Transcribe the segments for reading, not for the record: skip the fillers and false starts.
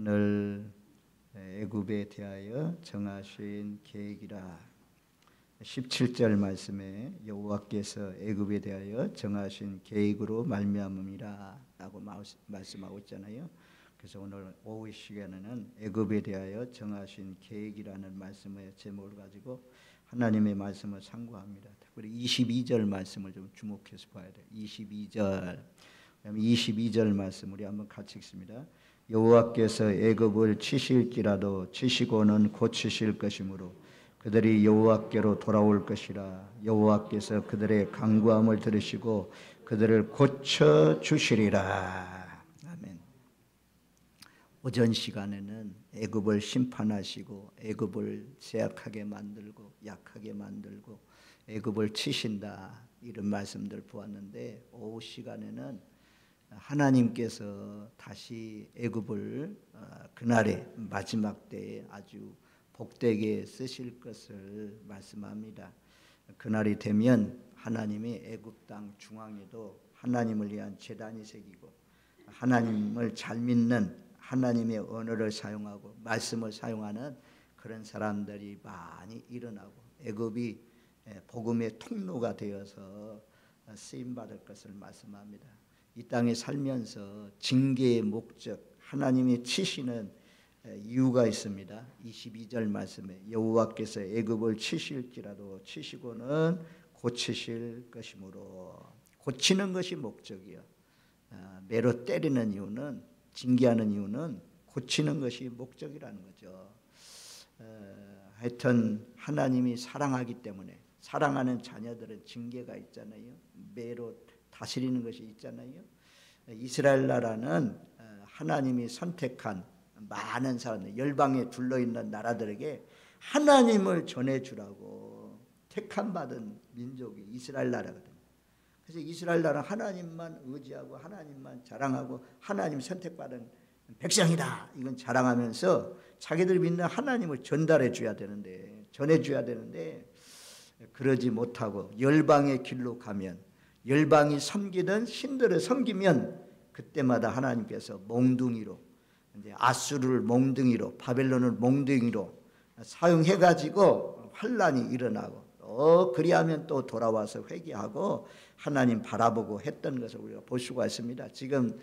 오늘 애굽에 대하여 정하신 계획이라 17절 말씀에 여호와께서 애굽에 대하여 정하신 계획으로 말미암음이라 라고 말씀하고 있잖아요. 그래서 오늘 오후 시간에는 애굽에 대하여 정하신 계획이라는 말씀의 제목을 가지고 하나님의 말씀을 상고합니다. 특별히 22절 말씀을 좀 주목해서 봐야 돼요. 22절 말씀 우리 한번 같이 읽습니다. 여호와께서 애굽을 치실지라도 치시고는 고치실 것이므로 그들이 여호와께로 돌아올 것이라. 여호와께서 그들의 간구함을 들으시고 그들을 고쳐 주시리라. 아멘. 오전 시간에는 애굽을 심판하시고 애굽을 제약하게 만들고 약하게 만들고 애굽을 치신다 이런 말씀들 보았는데 오후 시간에는 하나님께서 다시 애굽을 그날의 마지막 때에 아주 복되게 쓰실 것을 말씀합니다. 그날이 되면 하나님이 애굽 땅 중앙에도 하나님을 위한 제단이 새기고 하나님을 잘 믿는 하나님의 언어를 사용하고 말씀을 사용하는 그런 사람들이 많이 일어나고 애굽이 복음의 통로가 되어서 쓰임받을 것을 말씀합니다. 이 땅에 살면서 징계의 목적 하나님이 치시는 이유가 있습니다. 22절 말씀에 여호와께서 애굽을 치실지라도 치시고는 고치실 것이므로 고치는 것이 목적이요. 매로 때리는 이유는 징계하는 이유는 고치는 것이 목적이라는 거죠. 하여튼 하나님이 사랑하기 때문에 사랑하는 자녀들은 징계가 있잖아요. 매로 다스리는 것이 있잖아요. 이스라엘 나라는 하나님이 선택한 많은 사람들, 열방에 둘러있는 나라들에게 하나님을 전해주라고 택함받은 민족이 이스라엘 나라거든요. 그래서 이스라엘 나라는 하나님만 의지하고 하나님만 자랑하고 하나님 선택받은 백성이다 이건 자랑하면서 자기들 믿는 하나님을 전달해 줘야 되는데 전해줘야 되는데 그러지 못하고 열방의 길로 가면 열방이 섬기던 신들을 섬기면 그때마다 하나님께서 몽둥이로 이제 아수르를 몽둥이로 바벨론을 몽둥이로 사용해가지고 환란이 일어나고 그리하면 또 돌아와서 회개하고 하나님 바라보고 했던 것을 우리가 볼 수가 있습니다. 지금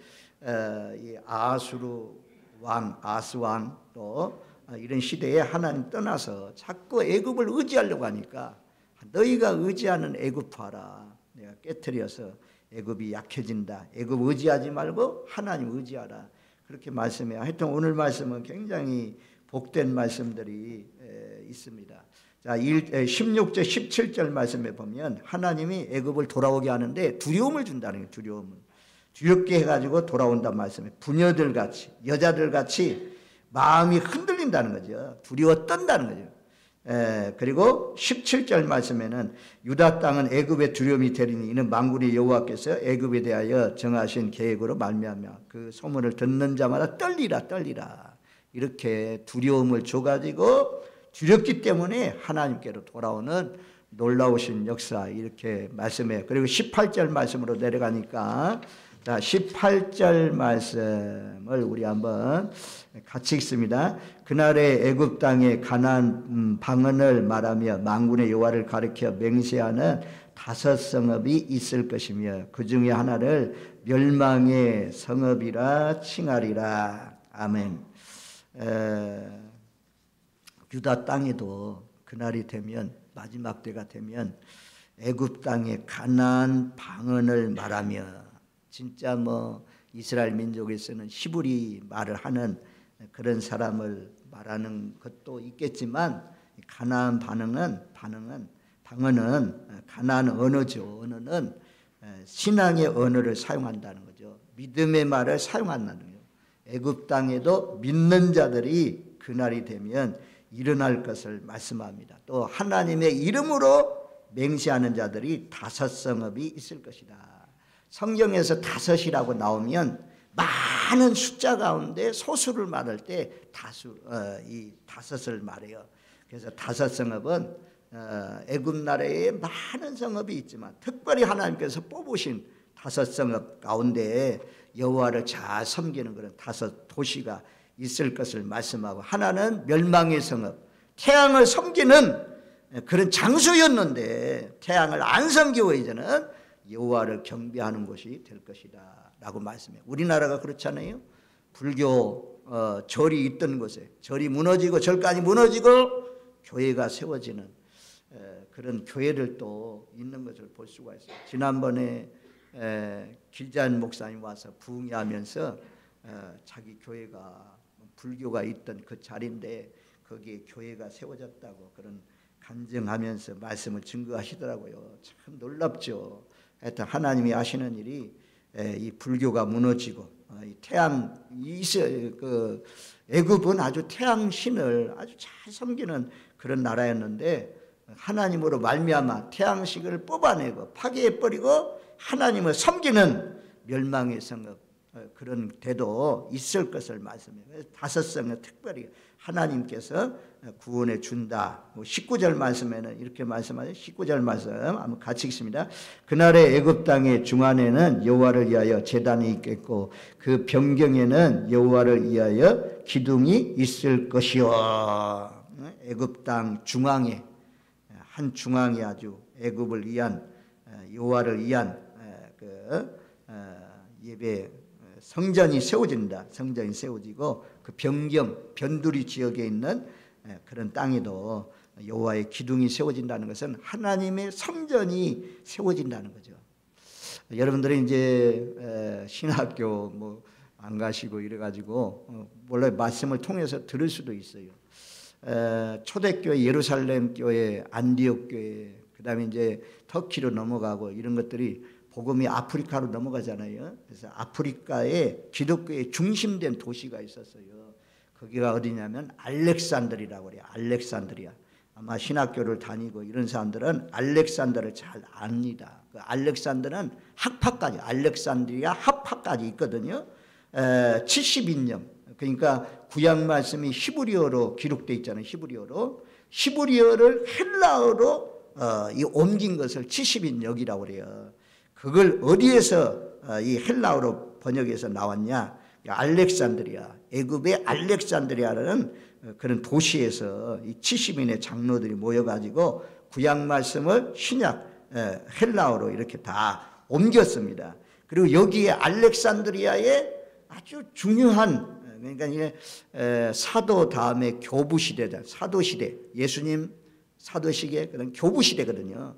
이 아수르 왕 아스 왕 또 이런 시대에 하나님 떠나서 자꾸 애굽을 의지하려고 하니까 너희가 의지하는 애굽 봐라. 내가 깨트려서 애굽이 약해진다. 애굽 의지하지 말고 하나님 의지하라. 그렇게 말씀해요. 하여튼 오늘 말씀은 굉장히 복된 말씀들이 있습니다. 자, 16절 17절 말씀에 보면 하나님이 애굽을 돌아오게 하는데 두려움을 준다는 거예요. 두려움을. 두렵게 해가지고 돌아온다는 말씀에 부녀들같이 여자들같이 마음이 흔들린다는 거죠. 두려워 떤다는 거죠. 그리고 17절 말씀에는 유다 땅은 애굽의 두려움이 되리니 이는 만군의 여호와께서 애굽에 대하여 정하신 계획으로 말미암아 그 소문을 듣는 자마다 떨리라 떨리라 이렇게 두려움을 줘가지고 두렵기 때문에 하나님께로 돌아오는 놀라우신 역사 이렇게 말씀해요. 그리고 18절 말씀으로 내려가니까 자 18절 말씀을 우리 한번 같이 읽습니다. 그날의 애굽 땅에 가나안 방언을 말하며 만군의 여호와를 가리켜 맹세하는 5 성읍이 있을 것이며 그 중에 하나를 멸망의 성읍이라 칭하리라. 아멘. 유다 땅에도 그날이 되면 마지막 때가 되면 애굽 땅에 가나안 방언을 말하며 진짜 뭐 이스라엘 민족에 쓰는 히브리 말을 하는 그런 사람을 말하는 것도 있겠지만 가나안 방언은 가나안 언어죠. 언어는 신앙의 언어를 사용한다는 거죠. 믿음의 말을 사용한다는 거예요. 애굽 땅에도 믿는 자들이 그날이 되면 일어날 것을 말씀합니다. 또 하나님의 이름으로 맹세하는 자들이 5 성읍이 있을 것이다. 성경에서 5이라고 나오면 많은 숫자 가운데 소수를 말할 때 이 5을 말해요. 그래서 5 성읍은 애굽 나라에 많은 성읍이 있지만 특별히 하나님께서 뽑으신 5 성읍 가운데 여호와를 잘 섬기는 그런 5 도시가 있을 것을 말씀하고, 하나는 멸망의 성읍, 태양을 섬기는 그런 장소였는데 태양을 안 섬기고 이제는 여호와를 경배하는 곳이 될 것이다 라고 말씀해요. 우리나라가 그렇잖아요. 불교 절이 있던 곳에 절이 무너지고 절까지 무너지고 교회가 세워지는 그런 교회들 또 있는 것을 볼 수가 있어요. 지난번에 길자연 목사님 와서 부흥회하면서 자기 교회가 불교가 있던 그 자리인데 거기에 교회가 세워졌다고 그런 간증하면서 말씀을 증거하시더라고요. 참 놀랍죠. 하여튼 하나님이 하시는 일이 이 불교가 무너지고 이 태양 그 애굽은 아주 태양 신을 아주 잘 섬기는 그런 나라였는데 하나님으로 말미암아 태양식을 뽑아내고 파괴해버리고 하나님을 섬기는 멸망의 성읍 그런 데도 있을 것을 말씀해요. 다섯 성은 특별히 하나님께서 구원해 준다. 19절 말씀에는 이렇게 말씀하죠. 19절 말씀 한번 같이 읽습니다. 그날의 애굽 땅의 중앙에는 여호와를 위하여 제단이 있겠고 그 변경에는 여호와를 위하여 기둥이 있을 것이요. 애굽 땅 중앙에 한 중앙에 아주 애굽을 위한 여호와를 위한 그 예배 성전이 세워진다. 성전이 세워지고 그 변두리 지역에 있는 그런 땅에도 여호와의 기둥이 세워진다는 것은 하나님의 성전이 세워진다는 거죠. 여러분들이 이제 신학교 뭐 안 가시고 이래가지고 원래 말씀을 통해서 들을 수도 있어요. 초대교회 예루살렘 교회, 안디옥 교회, 그다음에 이제 터키로 넘어가고 이런 것들이 복음이 아프리카로 넘어가잖아요. 그래서 아프리카에 기독교의 중심된 도시가 있었어요. 거기가 어디냐면 알렉산드리라고 그래요. 알렉산드리아. 아마 신학교를 다니고 이런 사람들은 알렉산더를 잘 압니다. 그 알렉산더는 학파까지, 알렉산드리아 학파까지 있거든요. 70인령. 그러니까 구약 말씀이 히브리어로 기록되어 있잖아요. 히브리어를 헬라어로 옮긴 것을 70인역이라고 그래요. 그걸 어디에서 이 헬라어로 번역해서 나왔냐? 알렉산드리아, 애굽의 알렉산드리아라는 그런 도시에서 이 70인의 장로들이 모여가지고 구약 말씀을 신약 헬라어로 이렇게 다 옮겼습니다. 그리고 여기에 알렉산드리아에 아주 중요한, 그러니까 이게 사도 다음에 교부 시대다. 사도 시대, 예수님 사도 시대 그런 교부 시대거든요.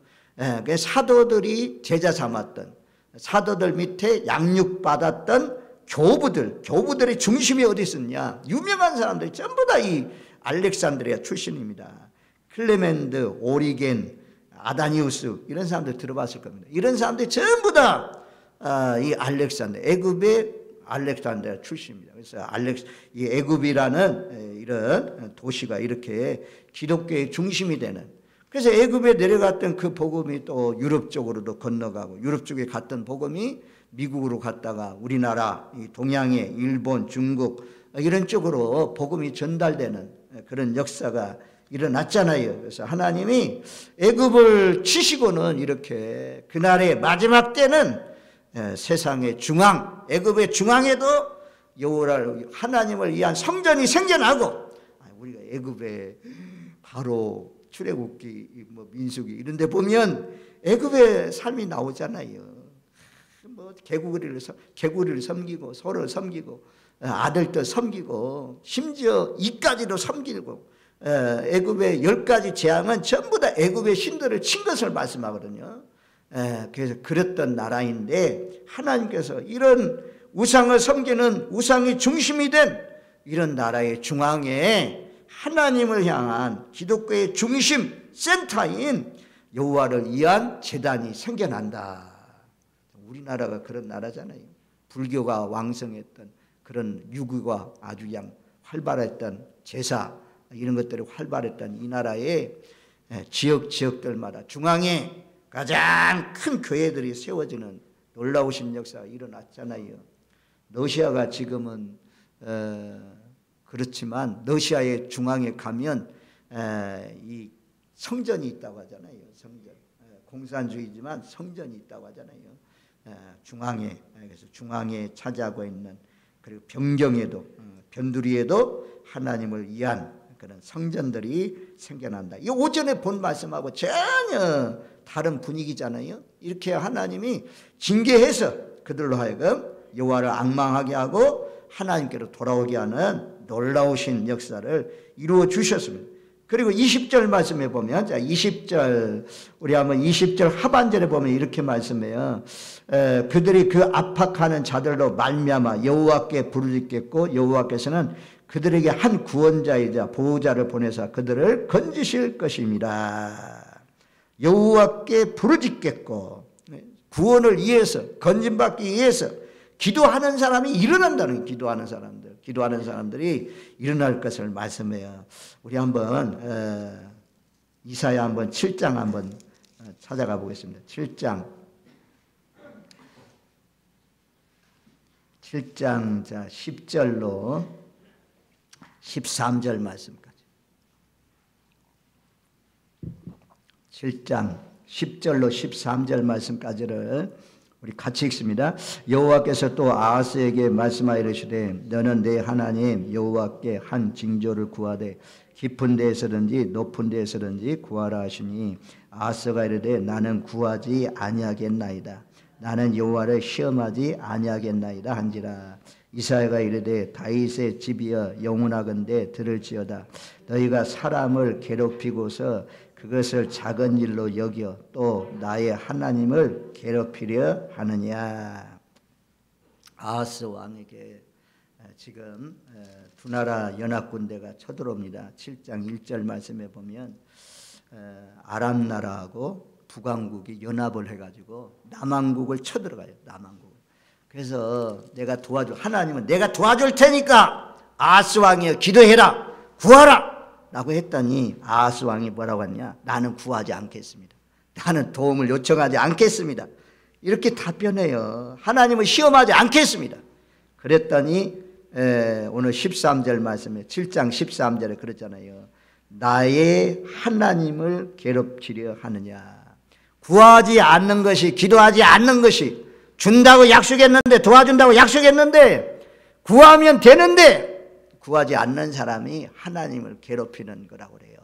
그 사도들이 제자 삼았던, 사도들 밑에 양육받았던 교부들의 중심이 어디 있었냐? 유명한 사람들이 전부 다 이 알렉산드리아 출신입니다. 클레멘드, 오리겐, 아다니우스 이런 사람들 들어봤을 겁니다. 이런 사람들이 전부 다 이 애굽의 알렉산드리아 출신입니다. 그래서 이 애굽이라는 이런 도시가 이렇게 기독교의 중심이 되는. 그래서 애굽에 내려갔던 그 복음이 또 유럽 쪽으로도 건너가고 유럽 쪽에 갔던 복음이 미국으로 갔다가 우리나라, 동양에 일본, 중국 이런 쪽으로 복음이 전달되는 그런 역사가 일어났잖아요. 그래서 하나님이 애굽을 치시고는 이렇게 그날의 마지막 때는 세상의 중앙, 애굽의 중앙에도 여호와를 하나님을 위한 성전이 생겨나고 우리가 애굽에 바로 출애굽기, 뭐 민수기 이런 데 보면 애굽의 삶이 나오잖아요. 뭐 개구리를 섬기고 소를 섬기고 아들도 섬기고 심지어 이까지도 섬기고 애굽의 10가지 재앙은 전부 다 애굽의 신들을 친 것을 말씀하거든요. 그래서 그랬던 나라인데 하나님께서 이런 우상을 섬기는 우상이 중심이 된 이런 나라의 중앙에 하나님을 향한 기독교의 중심 센터인 여호와를 위한 제단이 생겨난다. 우리나라가 그런 나라잖아요. 불교가 왕성했던 그런 유교가 아주 활발했던 제사 이런 것들이 활발했던 이 나라의 지역들마다 중앙에 가장 큰 교회들이 세워지는 놀라우신 역사가 일어났잖아요. 러시아가 지금은 그렇지만 러시아의 중앙에 가면 이 성전이 있다고 하잖아요. 성전. 공산주의지만 성전이 있다고 하잖아요. 중앙에. 그래서 중앙에 차지하고 있는 그리고 변경에도 변두리에도 하나님을 위한 그런 성전들이 생겨난다. 이 오전에 본 말씀하고 전혀 다른 분위기잖아요. 이렇게 하나님이 징계해서 그들로 하여금 여호와를 앙망하게 하고 하나님께로 돌아오게 하는 놀라우신 역사를 이루어 주셨습니다. 그리고 20절 말씀에 보면, 자 20절 우리 한번 20절 하반절에 보면 이렇게 말씀해요. 그들이 그 압박하는 자들로 말미암아 여호와께 부르짖겠고 여호와께서는 그들에게 한 구원자이자 보호자를 보내사 그들을 건지실 것입니다. 여호와께 부르짖겠고 구원을 위해서 건짐받기 위해서 기도하는 사람이 일어난다는 거예요. 기도하는 사람들이 일어날 것을 말씀해요. 우리 한번 이사야 한번 7장 한번 찾아가 보겠습니다. 7장 자 10절로 13절 말씀까지. 7장 10절로 13절 말씀까지를 우리 같이 읽습니다. 여호와께서 또 아하스에게 말씀하여 이르시되 너는 내 하나님 여호와께 한 징조를 구하되 깊은 데에서든지 높은 데에서든지 구하라 하시니 아하스가 이르되 나는 구하지 아니하겠나이다. 나는 여호와를 시험하지 아니하겠나이다 한지라. 이사야가 이르되 다윗의 집이여 영원하건대 들을지어다. 너희가 사람을 괴롭히고서 그것을 작은 일로 여겨 또 나의 하나님을 괴롭히려 하느냐. 아하스 왕에게 지금 두 나라 연합군대가 쳐들어옵니다. 7장 1절 말씀에 보면 아람 나라하고 북왕국이 연합을 해가지고 남왕국을 쳐들어가요. 남왕국. 그래서 하나님은 내가 도와줄 테니까 아하스 왕이여 기도해라, 구하라 라고 했더니 아하스 왕이 뭐라고 했냐? 나는 구하지 않겠습니다. 나는 도움을 요청하지 않겠습니다. 이렇게 답변해요. 하나님을 시험하지 않겠습니다. 그랬더니 오늘 13절 말씀에 7장 13절에 그랬잖아요. 나의 하나님을 괴롭히려 하느냐. 구하지 않는 것이, 기도하지 않는 것이, 준다고 약속했는데, 도와준다고 약속했는데 구하면 되는데 구하지 않는 사람이 하나님을 괴롭히는 거라고 그래요.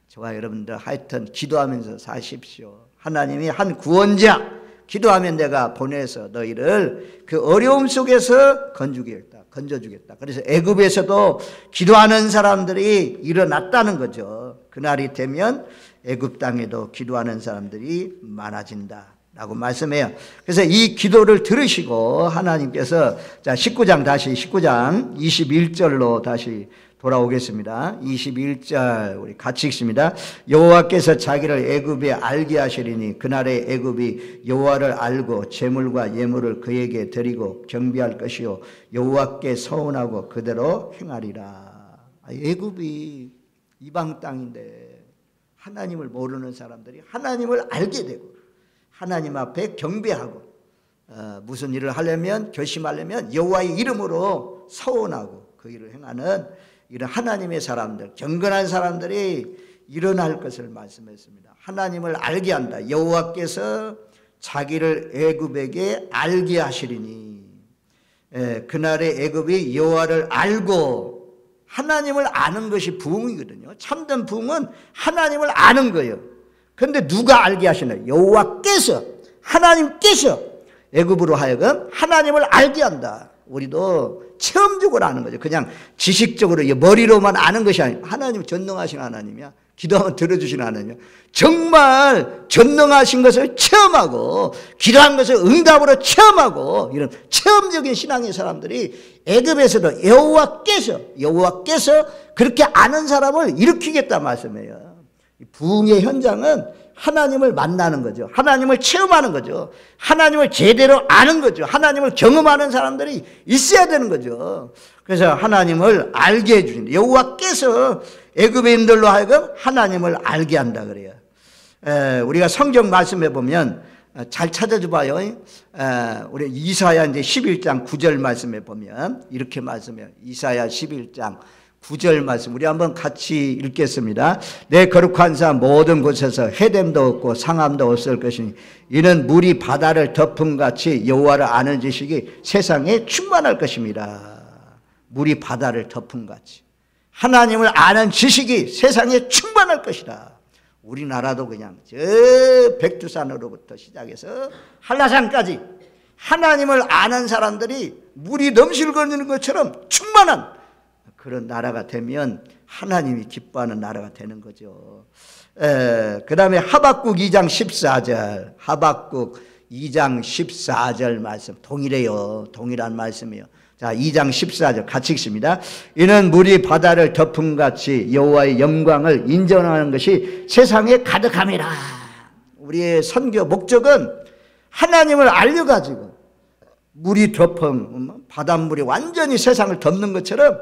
저와 여러분들 하여튼 기도하면서 사십시오. 하나님이 한 구원자, 기도하면 내가 보내서 너희를 그 어려움 속에서 건져주겠다. 그래서 애굽에서도 기도하는 사람들이 일어났다는 거죠. 그날이 되면 애굽 땅에도 기도하는 사람들이 많아진다 라고 말씀해요. 그래서 이 기도를 들으시고 하나님께서 자 19장 21절로 다시 돌아오겠습니다. 21절 우리 같이 읽습니다. 여호와께서 자기를 애굽에 알게 하시리니 그날에 애굽이 여호와를 알고 재물과 예물을 그에게 드리고 경배할 것이요 여호와께 서운하고 그대로 행하리라. 애굽이 이방 땅인데 하나님을 모르는 사람들이 하나님을 알게 되고 하나님 앞에 경배하고 무슨 일을 하려면 결심하려면 여호와의 이름으로 서원하고 그 일을 행하는 이런 하나님의 사람들, 경건한 사람들이 일어날 것을 말씀했습니다. 하나님을 알게 한다. 여호와께서 자기를 애굽에게 알게 하시리니 그날의 애굽이 여호와를 알고 하나님을 아는 것이 부흥이거든요. 참된 부흥은 하나님을 아는 거예요. 그런데 누가 알게 하시나요? 여호와께서, 하나님께서 애굽으로 하여금 하나님을 알게 한다. 우리도 체험적으로 아는 거죠. 그냥 지식적으로 머리로만 아는 것이 아니고 하나님 전능하신 하나님이야. 기도하면 들어주시는 하나님이야. 정말 전능하신 것을 체험하고 기도한 것을 응답으로 체험하고 이런 체험적인 신앙의 사람들이 애굽에서도 여호와께서 그렇게 아는 사람을 일으키겠다 말씀이에요. 부흥의 현장은 하나님을 만나는 거죠. 하나님을 체험하는 거죠. 하나님을 제대로 아는 거죠. 하나님을 경험하는 사람들이 있어야 되는 거죠. 그래서 하나님을 알게 해주신다. 여호와께서 애굽인들로 하여금 하나님을 알게 한다 그래요. 우리가 성경 말씀해 보면 잘 찾아줘 봐요. 우리 이사야 이제 11장 9절 말씀해 보면 이렇게 말씀해요. 이사야 11장 9절 말씀 우리 한번 같이 읽겠습니다. 내 거룩한 산 모든 곳에서 해됨도 없고 상함도 없을 것이니 이는 물이 바다를 덮음같이 여호와를 아는 지식이 세상에 충만할 것입니다. 물이 바다를 덮음같이 하나님을 아는 지식이 세상에 충만할 것이다. 우리나라도 그냥 저 백두산으로부터 시작해서 한라산까지 하나님을 아는 사람들이 물이 넘실거리는 것처럼 충만한 그런 나라가 되면 하나님이 기뻐하는 나라가 되는 거죠. 그 다음에 하박국 2장 14절 하박국 2장 14절 말씀 동일해요. 동일한 말씀이에요. 자, 2장 14절 같이 읽습니다. 이는 물이 바다를 덮음같이 여호와의 영광을 인정하는 것이 세상에 가득함이라. 우리의 선교 목적은 하나님을 알려가지고 물이 덮음 바닷물이 완전히 세상을 덮는 것처럼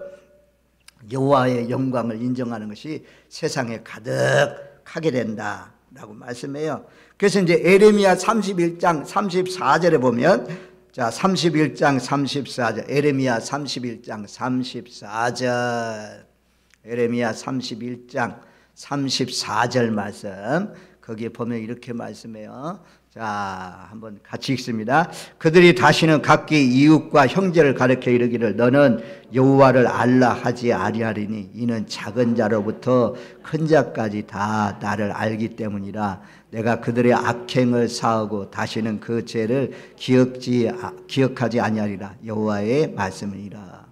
여호와의 영광을 인정하는 것이 세상에 가득하게 된다라고 말씀해요. 그래서 이제 에레미야 31장 34절에 보면 자 31장 34절 에레미야 31장 34절 에레미야 31장 34절 말씀 거기에 보면 이렇게 말씀해요. 자, 한번 같이 읽습니다. 그들이 다시는 각기 이웃과 형제를 가르쳐 이르기를 너는 여호와를 알라 하지 아니하리니 이는 작은 자로부터 큰 자까지 다 나를 알기 때문이라. 내가 그들의 악행을 사하고 다시는 그 죄를 기억하지 아니하리라. 여호와의 말씀이니라.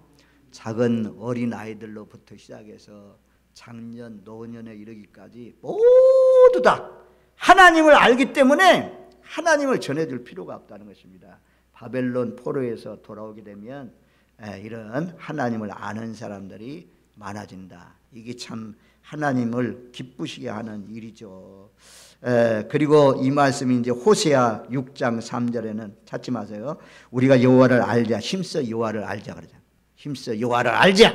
작은 어린 아이들로부터 시작해서 장년 노년에 이르기까지 모두 다 하나님을 알기 때문에 하나님을 전해줄 필요가 없다는 것입니다. 바벨론 포로에서 돌아오게 되면 이런 하나님을 아는 사람들이 많아진다. 이게 참 하나님을 기쁘시게 하는 일이죠. 그리고 이 말씀이 이제 호세아 6장 3절에는 찾지 마세요. 우리가 여호와를 알자. 힘써 여호와를 알자 그러잖아요. 힘써 여호와를 알자.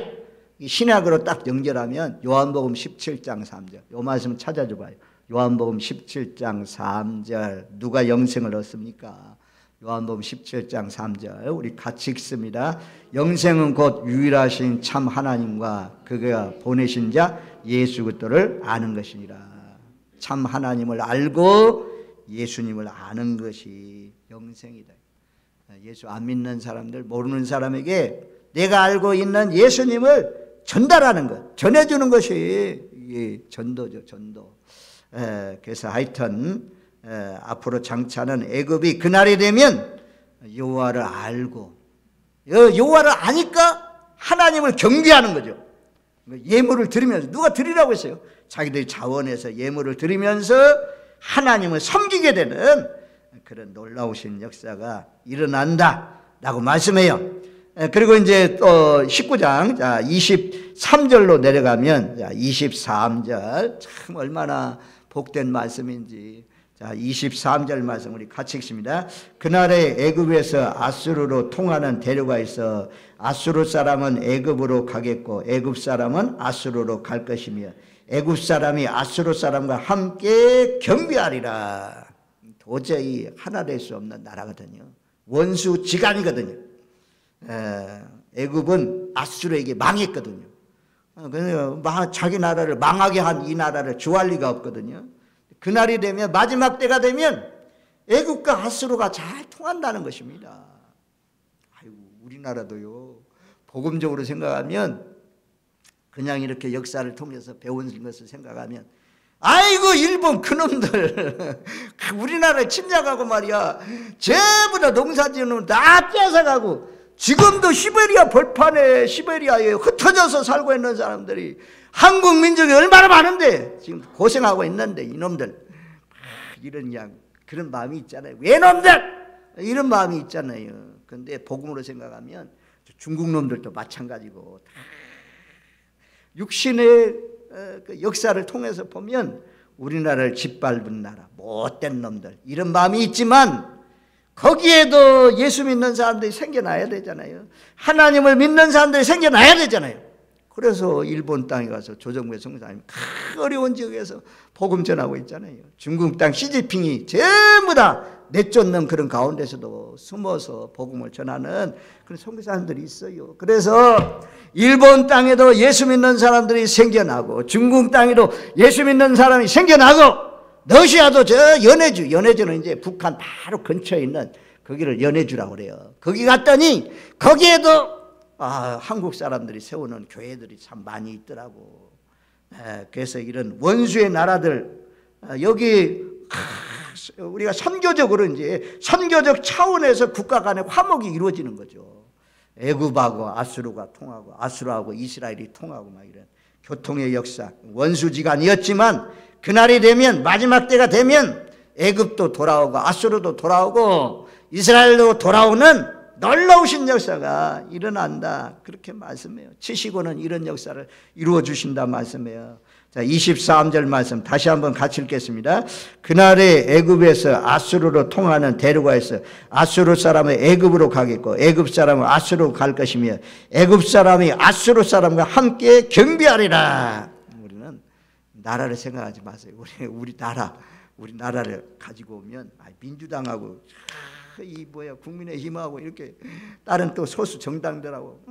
신약으로 딱 연결하면 요한복음 17장 3절. 이 말씀 찾아줘 봐요. 요한복음 17장 3절 누가 영생을 얻습니까? 요한복음 17장 3절 우리 같이 읽습니다. 영생은 곧 유일하신 참 하나님과 그가 보내신 자 예수 그리스도를 아는 것이니라. 참 하나님을 알고 예수님을 아는 것이 영생이다. 예수 안 믿는 사람들 모르는 사람에게 내가 알고 있는 예수님을 전달하는 것 전해주는 것이 이게 전도죠. 전도. 그래서 하여튼 앞으로 장차는 애굽이 그날이 되면 여호와를 알고 여호와를 아니까 하나님을 경배하는 거죠. 예물을 드리면서 누가 드리라고 했어요? 자기들이 자원해서 예물을 드리면서 하나님을 섬기게 되는 그런 놀라우신 역사가 일어난다라고 말씀해요. 그리고 이제 또 19장 23절로 내려가면 23절 참 얼마나 복된 말씀인지. 자, 23절 말씀 우리 같이 읽습니다. 그날에 애굽에서 아수르로 통하는 대로가 있어 아수르 사람은 애굽으로 가겠고 애굽 사람은 아수르로 갈 것이며 애굽 사람이 아수르 사람과 함께 경배하리라. 도저히 하나 될 수 없는 나라거든요. 원수지간이거든요. 애굽은 아수르에게 망했거든요. 자기 나라를 망하게 한 이 나라를 주할 리가 없거든요. 그날이 되면 마지막 때가 되면 애굽과 아수르가 잘 통한다는 것입니다. 아이고 우리나라도요. 복음적으로 생각하면 그냥 이렇게 역사를 통해서 배운 것을 생각하면 아이고 일본 그놈들 우리나라를 침략하고 말이야 전부 다 농사지는 다 뺏어가고 지금도 시베리아 벌판에 시베리아에 흩어져서 살고 있는 사람들이 한국 민족이 얼마나 많은데 지금 고생하고 있는데 이놈들 이런 그런 마음이 있잖아요. 왜놈들 이런 마음이 있잖아요. 근데 복음으로 생각하면 중국 놈들도 마찬가지고 다 육신의 역사를 통해서 보면 우리나라를 짓밟은 나라 못된 놈들 이런 마음이 있지만 거기에도 예수 믿는 사람들이 생겨나야 되잖아요. 하나님을 믿는 사람들이 생겨나야 되잖아요. 그래서 일본 땅에 가서 조정부의 성사님 큰 어려운 지역에서 복음 전하고 있잖아요. 중국 땅 시진핑이 전부 다 내쫓는 그런 가운데서도 숨어서 복음을 전하는 그런 선교사님들이 있어요. 그래서 일본 땅에도 예수 믿는 사람들이 생겨나고 중국 땅에도 예수 믿는 사람이 생겨나고 러시아도 저 연해주는 이제 북한 바로 근처에 있는 거기를 연해주라고 그래요. 거기 갔더니 거기에도 한국 사람들이 세우는 교회들이 참 많이 있더라고. 그래서 이런 원수의 나라들 여기 우리가 선교적으로 이제 선교적 차원에서 국가 간의 화목이 이루어지는 거죠. 애굽하고 아수르가 통하고 아수르하고 이스라엘이 통하고 막 이런 교통의 역사, 원수지간이었지만 그날이 되면 마지막 때가 되면 애굽도 돌아오고 아수르도 돌아오고 이스라엘도 돌아오는 놀라우신 역사가 일어난다. 그렇게 말씀해요. 치시고는 이런 역사를 이루어 주신다 말씀해요. 자, 23절 말씀 다시 한번 같이 읽겠습니다. 그날에 애굽에서 아수르로 통하는 대로가 있어 아수르 사람은 애굽으로 가겠고 애굽 사람은 아수르로 갈 것이며 애굽 사람이 아수르 사람과 함께 경비하리라. 우리는 나라를 생각하지 마세요. 우리 나라를 가지고 오면 민주당하고 이 국민의힘하고 이렇게 다른 또 소수 정당들하고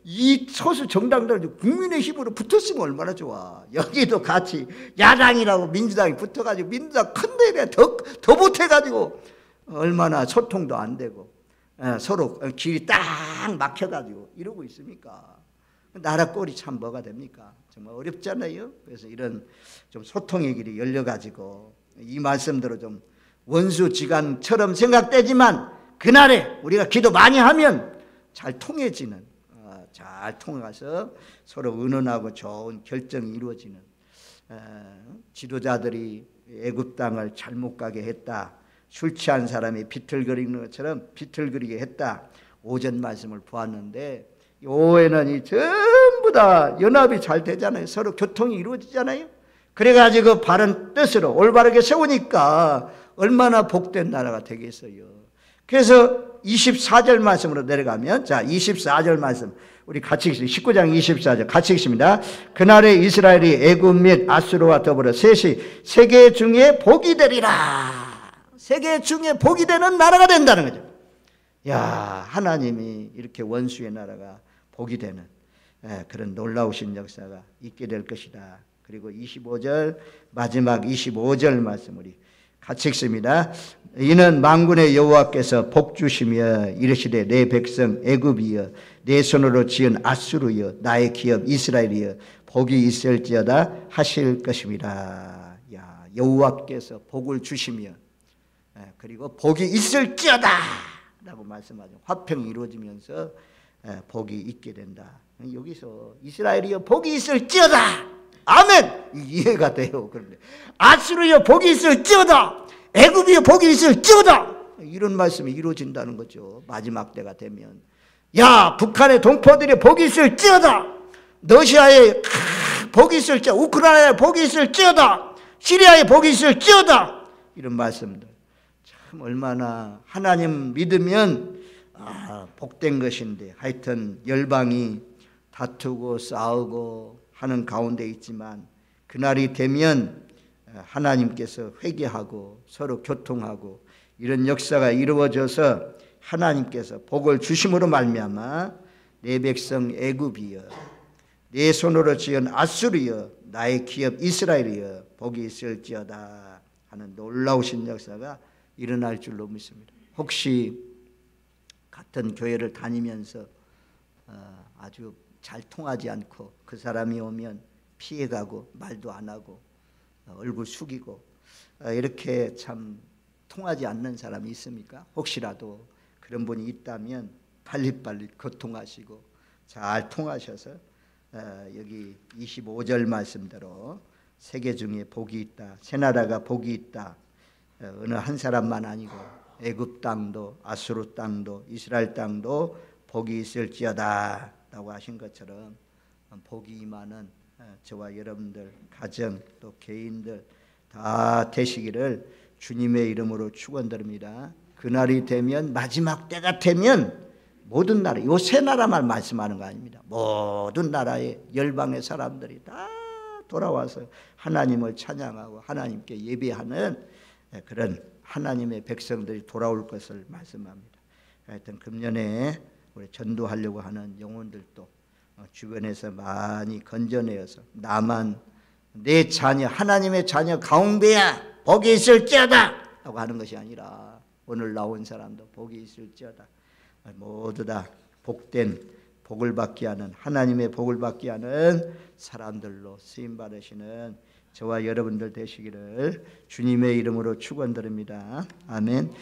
이 소수 정당들 국민의힘으로 붙었으면 얼마나 좋아. 여기도 같이 야당이라고 민주당이 붙어가지고 민주당 큰 데에 더 못해가지고 얼마나 소통도 안 되고 서로 길이 딱 막혀가지고 이러고 있습니까? 나라 꼴이 참 뭐가 됩니까? 정말 어렵잖아요. 그래서 이런 좀 소통의 길이 열려가지고 이 말씀대로 좀 원수지간처럼 생각되지만 그날에 우리가 기도 많이 하면 잘 통해지는 잘 통해가서 서로 의논하고 좋은 결정이 이루어지는 지도자들이 애굽 땅을 잘못 가게 했다. 술 취한 사람이 비틀거리는 것처럼 비틀거리게 했다. 오전 말씀을 보았는데 오후에는 이 전부 다 연합이 잘 되잖아요. 서로 교통이 이루어지잖아요. 그래가지고 바른 뜻으로 올바르게 세우니까 얼마나 복된 나라가 되겠어요. 그래서 24절 말씀으로 내려가면 자 24절 말씀 우리 같이 읽습니다. 19장 24절 같이 읽습니다. 그날에 이스라엘이 애굽 및 아수르와 더불어 셋이 세계 중에 복이 되리라. 세계 중에 복이 되는 나라가 된다는 거죠. 야, 하나님이 이렇게 원수의 나라가 복이 되는 그런 놀라우신 역사가 있게 될 것이다. 그리고 25절 마지막 25절 말씀 우리 같이 읽습니다. 이는 만군의 여호와께서 복 주시며 이르시되 내 백성 애굽이여 내 손으로 지은 아수르여 나의 기업 이스라엘이여 복이 있을지어다 하실 것입니다. 야, 여호와께서 복을 주시며 그리고 복이 있을지어다 라고 말씀하죠. 화평이 이루어지면서 복이 있게 된다. 여기서 이스라엘이여 복이 있을지어다. 아멘. 이해가 돼요. 그런데 아수르여 복이 있을지어다. 애굽이여 복이 있을지어다. 이런 말씀이 이루어진다는 거죠. 마지막 때가 되면 야 북한의 동포들이 복이 있을지어다. 러시아에 복이 있을지어다. 우크라이나에 복이 있을지어다. 시리아에 복이 있을지어다. 이런 말씀들 참 얼마나 하나님 믿으면 복된 것인데 하여튼 열방이 다투고 싸우고 하는 가운데 있지만 그날이 되면 하나님께서 회개하고 서로 교통하고 이런 역사가 이루어져서 하나님께서 복을 주심으로 말미암아 내 백성 애굽이여 내 손으로 지은 아수르여 나의 기업 이스라엘이여 복이 있을지어다 하는 놀라우신 역사가 일어날 줄로 믿습니다. 혹시 같은 교회를 다니면서 아주 잘 통하지 않고 그 사람이 오면 피해가고 말도 안 하고 얼굴 숙이고 이렇게 참 통하지 않는 사람이 있습니까? 혹시라도 그런 분이 있다면 빨리빨리 교통하시고 잘 통하셔서 여기 25절 말씀대로 세계 중에 복이 있다. 새 나라가 복이 있다. 어느 한 사람만 아니고 애굽 땅도 아수르 땅도 이스라엘 땅도 복이 있을지어다 라고 하신 것처럼 복이 임하는 저와 여러분들 가정 또 개인들 다 되시기를 주님의 이름으로 축원드립니다. 그날이 되면 마지막 때가 되면 모든 나라 요 세 나라만 말씀하는 거 아닙니다. 모든 나라의 열방의 사람들이 다 돌아와서 하나님을 찬양하고 하나님께 예배하는 그런 하나님의 백성들이 돌아올 것을 말씀합니다. 하여튼 금년에 우리 전도하려고 하는 영혼들도 주변에서 많이 건져내어서 나만 내 자녀 하나님의 자녀 가운데야 복이 있을지어다 라고 하는 것이 아니라 오늘 나온 사람도 복이 있을지어다 모두 다 복된 복을 받게 하는 하나님의 복을 받게 하는 사람들로 쓰임 받으시는 저와 여러분들 되시기를 주님의 이름으로 축원드립니다. 아멘.